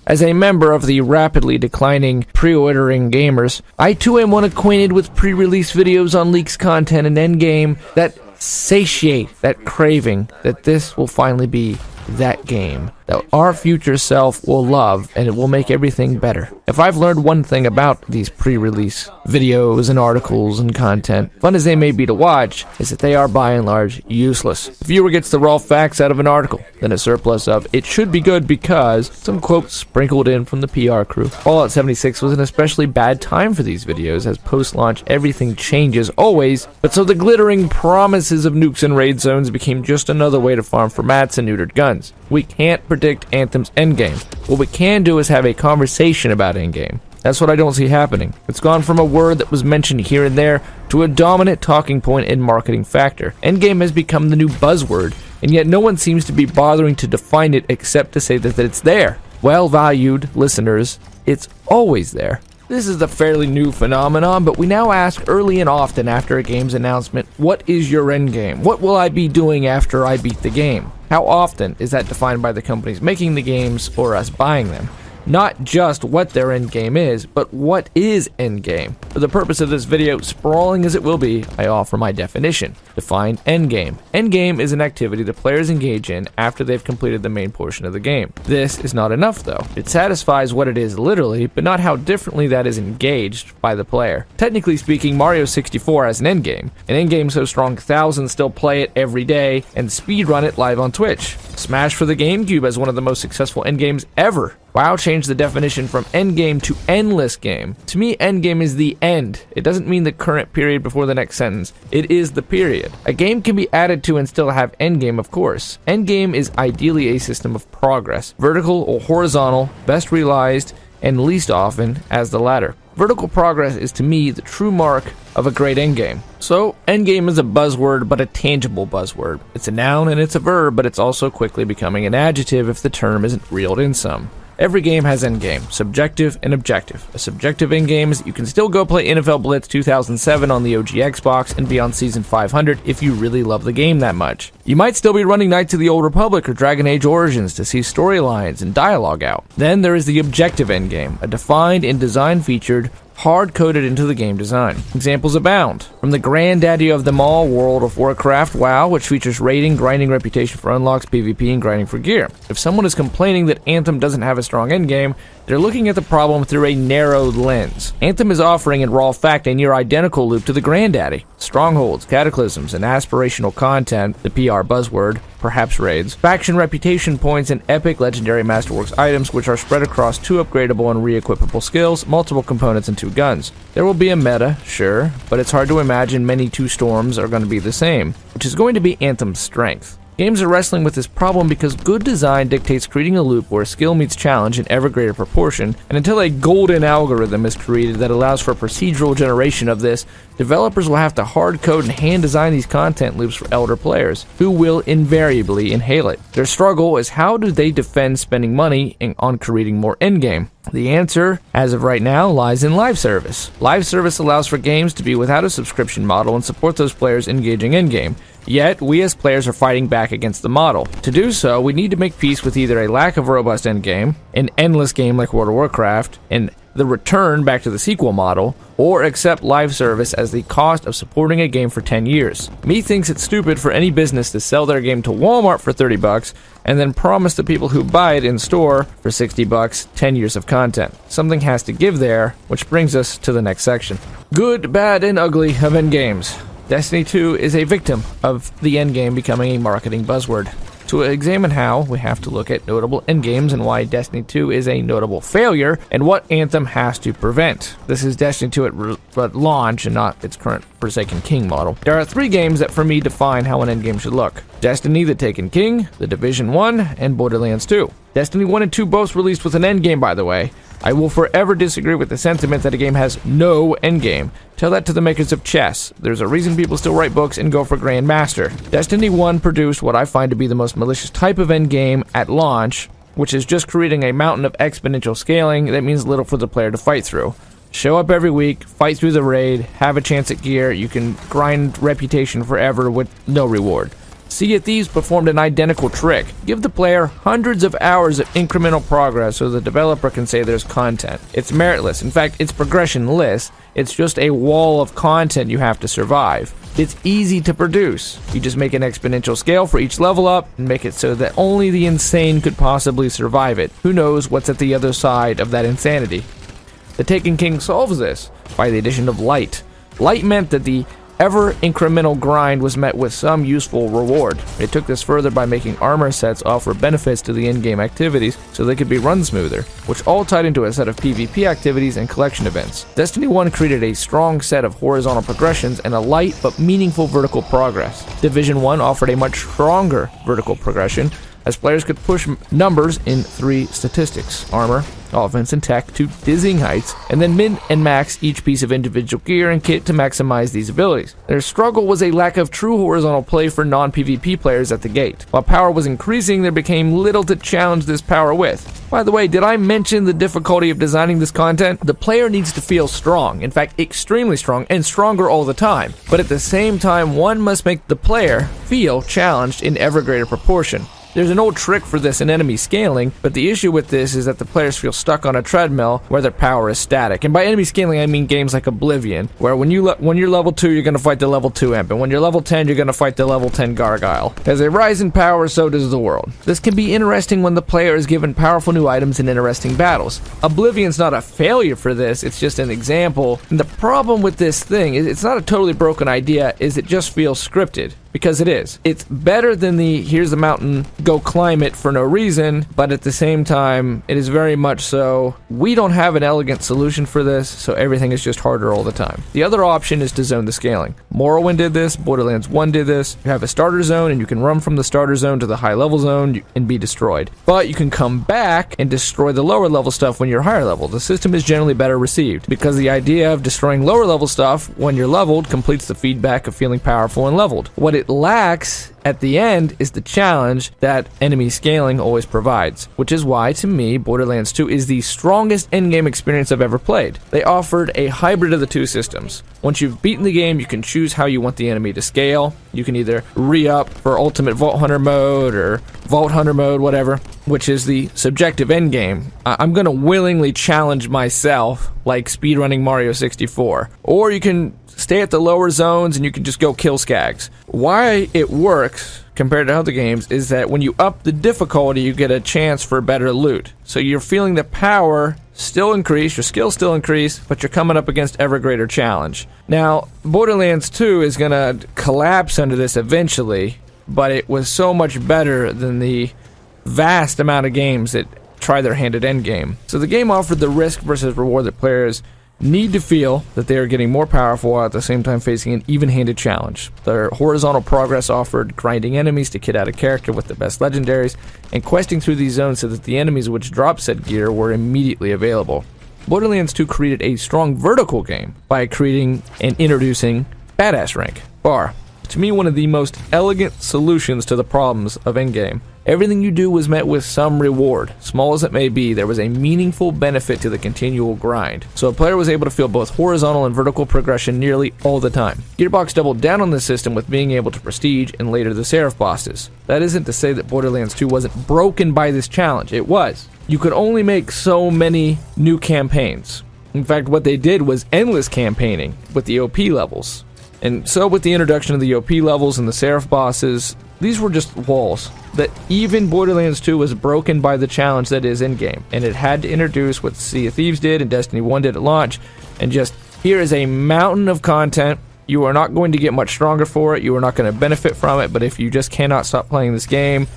As a member of the rapidly declining pre-ordering gamers, I too am one acquainted with pre-release videos on leaks content and endgame that satiate that craving that this will finally be that game that our future self will love, and it will make everything better. If I've learned one thing about these pre-release videos and articles and content, fun as they may be to watch, is that they are by and large useless. The viewer gets the raw facts out of an article, then a surplus of "it should be good because" some quotes sprinkled in from the PR crew. Fallout 76 was an especially bad time for these videos, as post-launch everything changes always, but so the glittering promises of nukes and raid zones became just another way to farm for mats and neutered guns. We can't predict Anthem's endgame. What we can do is have a conversation about endgame. That's what I don't see happening. It's gone from a word that was mentioned here and there to a dominant talking point and marketing factor. Endgame has become the new buzzword, and yet no one seems to be bothering to define it except to say that it's there. Well-valued listeners, it's always there. This is a fairly new phenomenon, but we now ask early and often after a game's announcement, what is your endgame? What will I be doing after I beat the game? How often is that defined by the companies making the games or us buying them? Not just what their endgame is, but what is endgame. For the purpose of this video, sprawling as it will be, I offer my definition. Define endgame. Endgame is an activity the players engage in after they've completed the main portion of the game. This is not enough though. It satisfies what it is literally, but not how differently that is engaged by the player. Technically speaking, Mario 64 has an endgame. An endgame so strong thousands still play it every day and speedrun it live on Twitch. Smash for the GameCube has one of the most successful endgames ever. WoW changed the definition from endgame to endless game. To me, endgame is the end. It doesn't mean the current period before the next sentence. It is the period. A game can be added to and still have endgame, of course. Endgame is ideally a system of progress, vertical or horizontal, best realized, and least often as the latter. Vertical progress is to me the true mark of a great endgame. So, endgame is a buzzword, but a tangible buzzword. It's a noun and it's a verb, but it's also quickly becoming an adjective if the term isn't reeled in some. Every game has endgame, subjective and objective. A subjective endgame is that you can still go play NFL Blitz 2007 on the OG Xbox and be on Season 500 if you really love the game that much. You might still be running Knights of the Old Republic or Dragon Age Origins to see storylines and dialogue out. Then there is the objective endgame, a defined and design-featured, hard-coded into the game design. Examples abound. From the granddaddy of them all, World of Warcraft, WoW, which features raiding, grinding reputation for unlocks, PvP, and grinding for gear. If someone is complaining that Anthem doesn't have a strong endgame, they're looking at the problem through a narrowed lens. Anthem is offering in raw fact a near-identical loop to the granddaddy. Strongholds, cataclysms, and aspirational content, the PR buzzword, perhaps raids, faction reputation points, and epic legendary masterworks items which are spread across 2 upgradable and re-equipable skills, multiple components, and 2 guns. There will be a meta, sure, but it's hard to imagine many 2 storms are going to be the same, which is going to be Anthem's strength. Games are wrestling with this problem because good design dictates creating a loop where skill meets challenge in ever greater proportion, and until a golden algorithm is created that allows for procedural generation of this, developers will have to hard-code and hand-design these content loops for elder players, who will invariably inhale it. Their struggle is how do they defend spending money on creating more endgame? The answer, as of right now, lies in live service. Live service allows for games to be without a subscription model and support those players engaging endgame. Yet, we as players are fighting back against the model. To do so, we need to make peace with either a lack of robust endgame, an endless game like World of Warcraft, and the return back to the sequel model, or accept live service as the cost of supporting a game for 10 years. Me thinks it's stupid for any business to sell their game to Walmart for $30 and then promise the people who buy it in store for $60 10 years of content. Something has to give there, which brings us to the next section. Good, bad, and ugly of endgames. Destiny 2 is a victim of the endgame becoming a marketing buzzword. To examine how, we have to look at notable endgames and why Destiny 2 is a notable failure, and what Anthem has to prevent. This is Destiny 2 at launch and not its current Forsaken King model. There are 3 games that for me define how an endgame should look. Destiny, The Taken King, The Division 1, and Borderlands 2. Destiny 1 and 2 both released with an endgame, by the way. I will forever disagree with the sentiment that a game has no endgame. Tell that to the makers of chess. There's a reason people still write books and go for Grandmaster. Destiny 1 produced what I find to be the most malicious type of endgame at launch, which is just creating a mountain of exponential scaling that means little for the player to fight through. Show up every week, fight through the raid, have a chance at gear, you can grind reputation forever with no reward. Sea of Thieves performed an identical trick. Give the player hundreds of hours of incremental progress so the developer can say there's content. It's meritless. In fact, it's progressionless. It's just a wall of content you have to survive. It's easy to produce. You just make an exponential scale for each level up and make it so that only the insane could possibly survive it. Who knows what's at the other side of that insanity? The Taken King solves this by the addition of light. Light meant that the ever incremental grind was met with some useful reward. It took this further by making armor sets offer benefits to the in-game activities so they could be run smoother, which all tied into a set of PvP activities and collection events. Destiny 1 created a strong set of horizontal progressions and a light but meaningful vertical progress. Division 1 offered a much stronger vertical progression, as players could push numbers in 3 statistics: armor, offense, and tech to dizzying heights, and then min and max each piece of individual gear and kit to maximize these abilities. Their struggle was a lack of true horizontal play for non-PvP players at the gate. While power was increasing, there became little to challenge this power with. By the way, did I mention the difficulty of designing this content? The player needs to feel strong, in fact extremely strong, and stronger all the time. But at the same time, one must make the player feel challenged in ever greater proportion. There's an old trick for this in enemy scaling, but the issue with this is that the players feel stuck on a treadmill where their power is static. And by enemy scaling, I mean games like Oblivion, where when you're level 2, you're going to fight the level 2 imp, and when you're level 10, you're going to fight the level 10 gargoyle. As they rise in power, so does the world. This can be interesting when the player is given powerful new items in interesting battles. Oblivion's not a failure for this, it's just an example. And the problem with this thing is it's not a totally broken idea, is it just feels scripted. Because it is. It's better than the here's the mountain, go climb it for no reason, but at the same time, it is very much so, we don't have an elegant solution for this, so everything is just harder all the time. The other option is to zone the scaling. Morrowind did this, Borderlands 1 did this. You have a starter zone, and you can run from the starter zone to the high level zone and be destroyed. But you can come back and destroy the lower level stuff when you're higher level. The system is generally better received, because the idea of destroying lower level stuff when you're leveled completes the feedback of feeling powerful and leveled. What it lacks at the end is the challenge that enemy scaling always provides, which is why, to me, Borderlands 2 is the strongest endgame experience I've ever played. They offered a hybrid of the two systems. Once you've beaten the game, you can choose how you want the enemy to scale. You can either re-up for Ultimate Vault Hunter mode or Vault Hunter mode, whatever, which is the subjective endgame. I'm going to willingly challenge myself, like speedrunning Mario 64. Or you can stay at the lower zones and you can just go kill skags. Why it works compared to other games is that when you up the difficulty, you get a chance for better loot. So you're feeling the power still increase, your skills still increase, but you're coming up against ever greater challenge. Now, Borderlands 2 is going to collapse under this eventually, but it was so much better than the vast amount of games that try their hand at endgame. So the game offered the risk versus reward that players need to feel that they are getting more powerful while at the same time facing an even-handed challenge. Their horizontal progress offered grinding enemies to kit out a character with the best legendaries, and questing through these zones so that the enemies which drop said gear were immediately available. Borderlands 2 created a strong vertical game by creating and introducing Badass Rank, BAR. To me, one of the most elegant solutions to the problems of endgame. Everything you do was met with some reward. Small as it may be, there was a meaningful benefit to the continual grind. So a player was able to feel both horizontal and vertical progression nearly all the time. Gearbox doubled down on this system with being able to prestige and later the Seraph bosses. That isn't to say that Borderlands 2 wasn't broken by this challenge. It was. You could only make so many new campaigns. In fact, what they did was endless campaigning with the OP levels. And so with the introduction of the OP levels and the Seraph bosses, these were just walls that even Borderlands 2 was broken by the challenge that is in-game. And it had to introduce what Sea of Thieves did and Destiny 1 did at launch. And just, here is a mountain of content. You are not going to get much stronger for it. You are not going to benefit from it. But if you just cannot stop playing this game,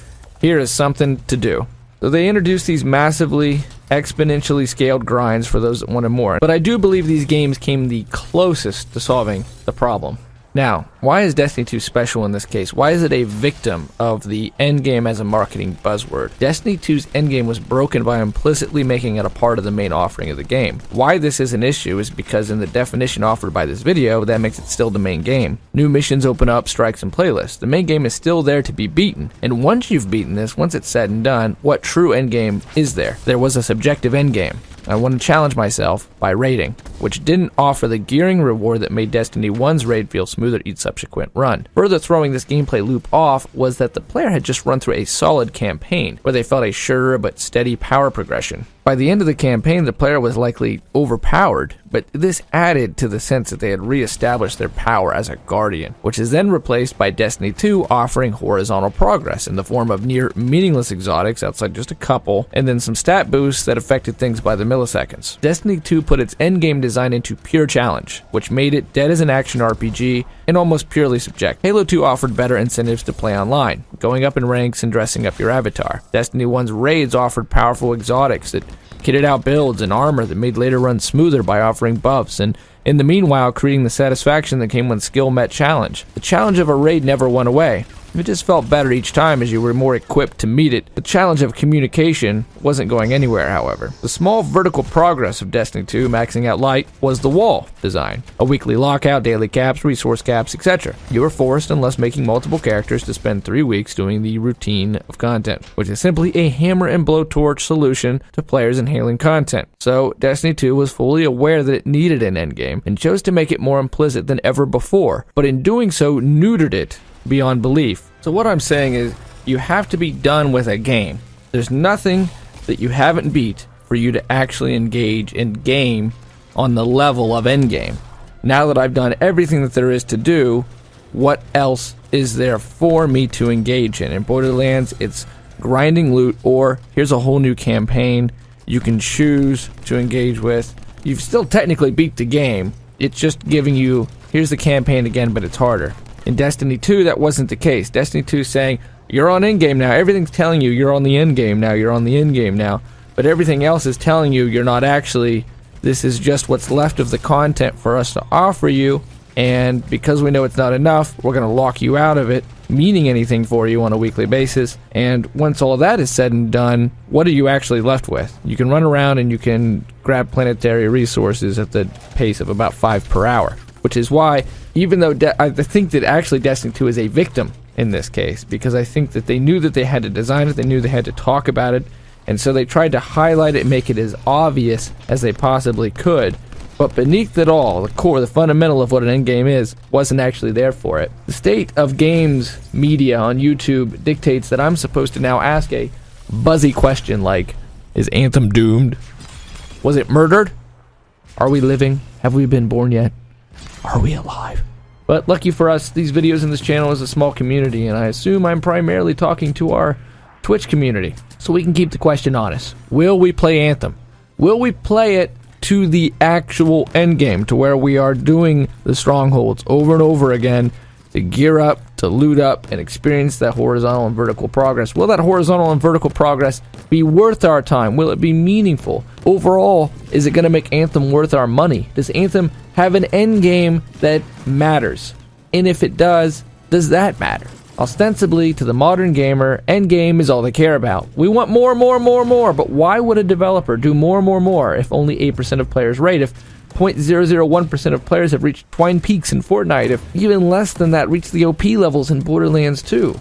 here is something to do. So they introduced these massively, exponentially scaled grinds for those that wanted more. But I do believe these games came the closest to solving the problem. Now, why is Destiny 2 special in this case? Why is it a victim of the endgame as a marketing buzzword? Destiny 2's endgame was broken by implicitly making it a part of the main offering of the game. Why this is an issue is because in the definition offered by this video, that makes it still the main game. New missions open up, strikes, and playlists. The main game is still there to be beaten. And once you've beaten this, once it's said and done, what true endgame is there? There was a subjective endgame. I wanted to challenge myself by raiding, which didn't offer the gearing reward that made Destiny 1's raid feel smoother each subsequent run. Further throwing this gameplay loop off was that the player had just run through a solid campaign, where they felt a surer but steady power progression. By the end of the campaign, the player was likely overpowered, but this added to the sense that they had re-established their power as a guardian, which is then replaced by Destiny 2 offering horizontal progress in the form of near meaningless exotics outside just a couple, and then some stat boosts that affected things by the milliseconds. Destiny 2 put its endgame design into pure challenge, which made it dead as an action RPG and almost purely subjective. Halo 2 offered better incentives to play online, going up in ranks and dressing up your avatar. Destiny 1's raids offered powerful exotics that kitted out builds and armor that made later runs smoother by offering buffs, and in the meanwhile creating the satisfaction that came when skill met challenge. The challenge of a raid never went away. It just felt better each time as you were more equipped to meet it. The challenge of communication wasn't going anywhere, however. The small vertical progress of Destiny 2 maxing out light was the wall design. A weekly lockout, daily caps, resource caps, etc. You were forced, unless making multiple characters, to spend 3 weeks doing the routine of content, which is simply a hammer and blowtorch solution to players inhaling content. So Destiny 2 was fully aware that it needed an endgame and chose to make it more implicit than ever before, but in doing so neutered it beyond belief. So what I'm saying is, you have to be done with a game. There's nothing that you haven't beat for you to actually engage in game on the level of endgame. Now that I've done everything that there is to do, what else is there for me to engage in? In Borderlands, it's grinding loot, or here's a whole new campaign you can choose to engage with. You've still technically beat the game. It's just giving you, here's the campaign again, but it's harder. In Destiny 2, that wasn't the case. Destiny 2 is saying, you're on endgame now. Everything's telling you you're on the endgame now. You're on the endgame now. But everything else is telling you you're not actually. This is just what's left of the content for us to offer you. And because we know it's not enough, we're going to lock you out of it, meaning anything for you on a weekly basis. And once all of that is said and done, what are you actually left with? You can run around and you can grab planetary resources at the pace of about 5 per hour. Which is why, even though I think that actually Destiny 2 is a victim in this case, because I think that they knew that they had to design it, they knew they had to talk about it, and so they tried to highlight it and make it as obvious as they possibly could. But beneath it all, the core, the fundamental of what an endgame is, wasn't actually there for it. The state of games media on YouTube dictates that I'm supposed to now ask a buzzy question like, is Anthem doomed? Was it murdered? Are we living? Have we been born yet? Are we alive? But lucky for us, these videos in this channel is a small community, and I assume I'm primarily talking to our Twitch community, so we can keep the question honest. Will we play Anthem? Will we play it to the actual endgame, to where we are doing the strongholds over and over again to gear up, to loot up, and experience that horizontal and vertical progress? Will that horizontal and vertical progress be worth our time? Will it be meaningful? Overall, is it going to make Anthem worth our money? Does Anthem have an end game that matters? And if it does that matter? Ostensibly, to the modern gamer, end game is all they care about. We want more, but why would a developer do more if only 8% of players rate? If 0.001% of players have reached Twine Peaks in Fortnite, if even less than that reach the OP levels in Borderlands 2?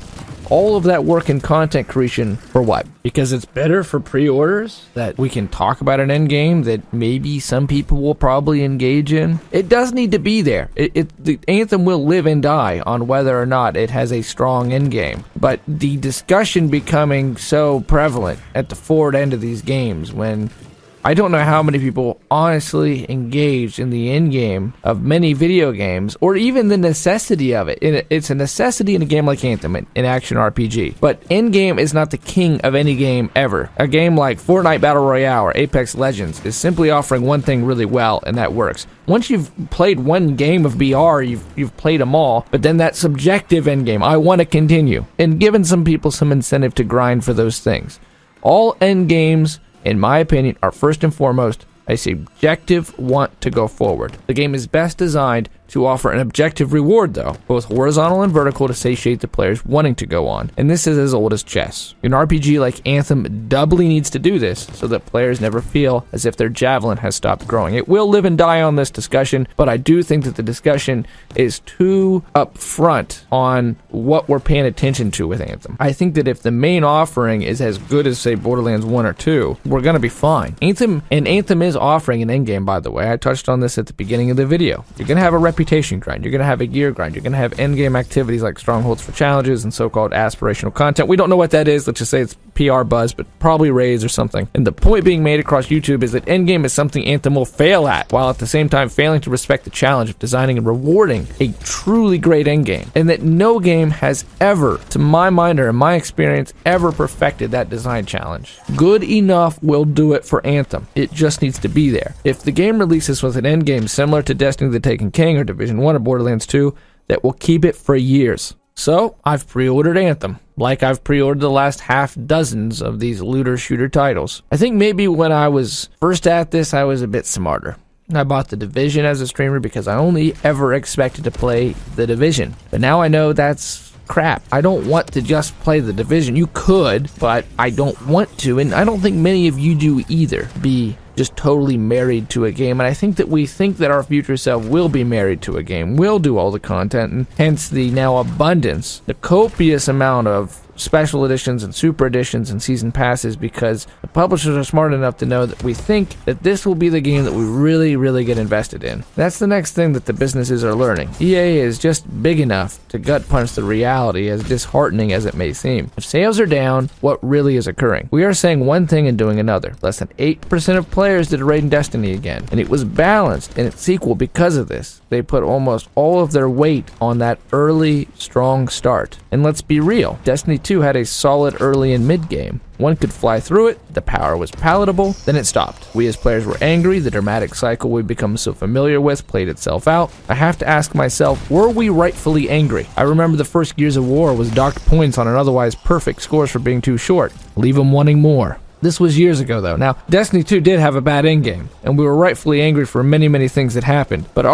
All of that work in content creation for what? Because it's better for pre-orders? That we can talk about an end game that maybe some people will probably engage in? It does need to be there. The Anthem will live and die on whether or not it has a strong end game. But the discussion becoming so prevalent at the forward end of these games, when I don't know how many people honestly engaged in the end game of many video games, or even the necessity of it. It's a necessity in a game like Anthem, an action RPG. But end game is not the king of any game ever. A game like Fortnite Battle Royale or Apex Legends is simply offering one thing really well, and that works. Once you've played one game of BR, you've played them all, but then that subjective end game, I want to continue, and given some people some incentive to grind for those things. All end games, in my opinion, are first and foremost a subjective want to go forward. The game is best designed to offer an objective reward, though, both horizontal and vertical, to satiate the players wanting to go on. And this is as old as chess. An RPG like Anthem doubly needs to do this so that players never feel as if their javelin has stopped growing. It will live and die on this discussion, but I do think that the discussion is too upfront on what we're paying attention to with Anthem. I think that if the main offering is as good as, say, Borderlands 1 or 2, we're going to be fine. Anthem is offering an endgame, by the way. I touched on this at the beginning of the video. You're going to have a reputation grind. You're going to have a gear grind. You're going to have endgame activities like strongholds for challenges and so-called aspirational content. We don't know what that is. Let's just say it's PR buzz, but probably raids or something. And the point being made across YouTube is that endgame is something Anthem will fail at, while at the same time failing to respect the challenge of designing and rewarding a truly great endgame. And that no game has ever, to my mind or in my experience, ever perfected that design challenge. Good enough will do it for Anthem. It just needs to be there. If the game releases with an endgame similar to Destiny the Taken King or Division 1 or Borderlands 2, that will keep it for years. So, I've pre-ordered Anthem, like I've pre-ordered the last half dozens of these looter-shooter titles. I think maybe when I was first at this, I was a bit smarter. I bought The Division as a streamer because I only ever expected to play The Division. But now I know that's crap. I don't want to just play The Division. You could, but I don't want to, and I don't think many of you do either. Be just totally married to a game, and I think that we think that our future self will be married to a game, will do all the content, and hence the now abundance, the copious amount of special editions and super editions and season passes, because the publishers are smart enough to know that we think that this will be the game that we really get invested in. That's the next thing that the businesses are learning. EA is just big enough to gut punch the reality, as disheartening as it may seem. If sales are down, what really is occurring? We are saying one thing and doing another. Less than 8% of players did a raid in Destiny again, and it was balanced in its sequel because of this. They put almost all of their weight on that early, strong start. And let's be real, Destiny 2 had a solid early and mid game. One could fly through it, the power was palatable, then it stopped. We as players were angry, the dramatic cycle we've become so familiar with played itself out. I have to ask myself, were we rightfully angry? I remember the first Gears of War was docked points on an otherwise perfect scores for being too short. Leave them wanting more. This was years ago, though. Now, Destiny 2 did have a bad endgame, and we were rightfully angry for many things that happened, but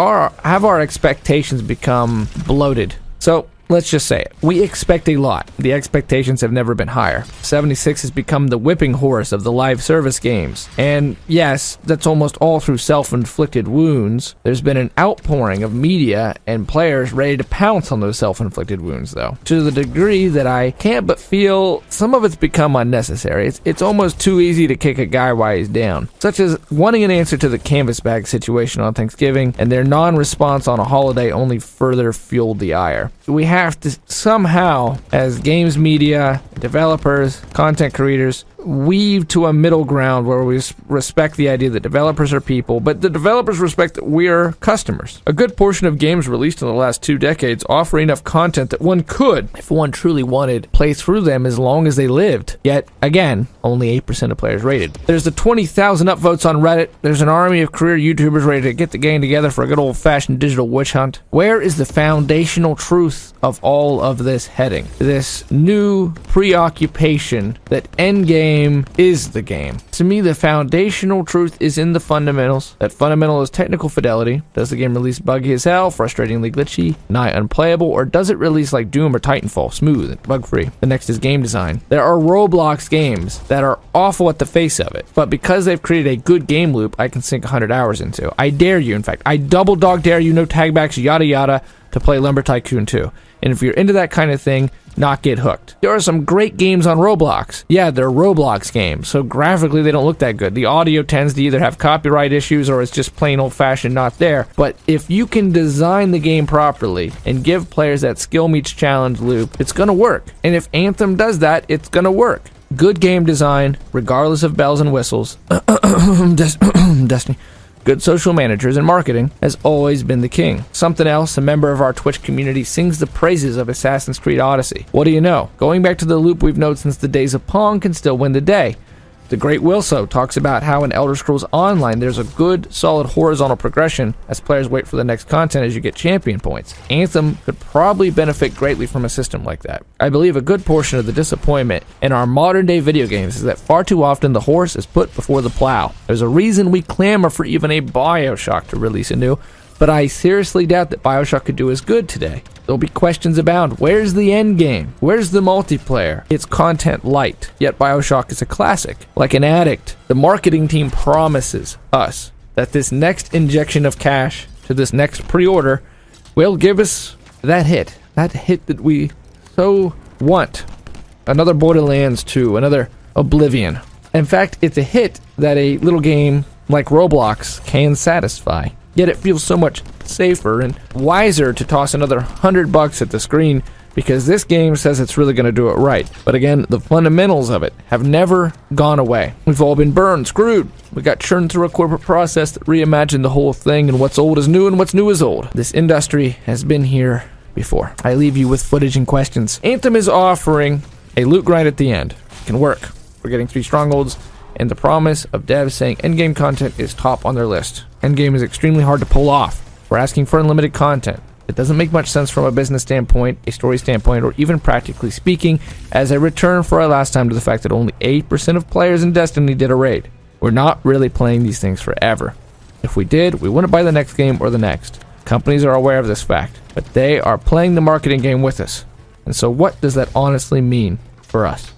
have our expectations become bloated? So, let's just say it. We expect a lot. The expectations have never been higher. 76 has become the whipping horse of the live service games. And yes, that's almost all through self-inflicted wounds. There's been an outpouring of media and players ready to pounce on those self-inflicted wounds, though, to the degree that I can't but feel some of it's become unnecessary. It's almost too easy to kick a guy while he's down, such as wanting an answer to the canvas bag situation on Thanksgiving, and their non-response on a holiday only further fueled the ire. We have to somehow, as games media, developers, content creators, weave to a middle ground where we respect the idea that developers are people, but the developers respect that we are customers. A good portion of games released in the last 2 decades offer enough content that one could, if one truly wanted, play through them as long as they lived. Yet, again, only 8% of players rated. There's the 20,000 upvotes on Reddit. There's an army of career YouTubers ready to get the gang together for a good old-fashioned digital witch hunt. Where is the foundational truth of all of this heading? This new preoccupation that endgame is the game. To me, the foundational truth is in the fundamentals. That fundamental is technical fidelity. Does the game release buggy as hell, frustratingly glitchy, nigh unplayable, or does it release like Doom or Titanfall, smooth and bug-free? The next is game design. There are Roblox games that are awful at the face of it, but because they've created a good game loop, I can sink 100 hours into. I dare you, in fact, I double dog dare you, no tagbacks, yada yada, to play Lumber Tycoon 2. And if you're into that kind of thing, not get hooked. There are some great games on Roblox. Yeah, they're Roblox games, so graphically they don't look that good. The audio tends to either have copyright issues or it's just plain old-fashioned not there. But if you can design the game properly and give players that skill meets challenge loop, it's gonna work. And if Anthem does that, it's gonna work. Good game design, regardless of bells and whistles. Destiny. Good social managers and marketing has always been the king. Something else, a member of our Twitch community sings the praises of Assassin's Creed Odyssey. What do you know? Going back to the loop we've known since the days of Pong can still win the day. The Great Wilso talks about how in Elder Scrolls Online there's a good, solid horizontal progression as players wait for the next content as you get champion points. Anthem could probably benefit greatly from a system like that. I believe a good portion of the disappointment in our modern day video games is that far too often the horse is put before the plow. There's a reason we clamor for even a BioShock to release anew. But I seriously doubt that BioShock could do as good today. There'll be questions abound. Where's the end game? Where's the multiplayer? It's content light, yet BioShock is a classic. Like an addict, the marketing team promises us that this next injection of cash to this next pre-order will give us that hit that we so want. Another Borderlands 2, another Oblivion. In fact, it's a hit that a little game like Roblox can satisfy. Yet it feels so much safer and wiser to toss another $100 at the screen because this game says it's really going to do it right. But again, the fundamentals of it have never gone away. We've all been burned, screwed. We got churned through a corporate process that reimagined the whole thing, and what's old is new and what's new is old. This industry has been here before. I leave you with footage and questions. Anthem is offering a loot grind at the end. It can work. We're getting 3 strongholds, and the promise of devs saying endgame content is top on their list. Endgame is extremely hard to pull off. We're asking for unlimited content. It doesn't make much sense from a business standpoint, a story standpoint, or even practically speaking, as a return for our last time to the fact that only 8% of players in Destiny did a raid. We're not really playing these things forever. If we did, we wouldn't buy the next game or the next. Companies are aware of this fact, but they are playing the marketing game with us. And so what does that honestly mean for us?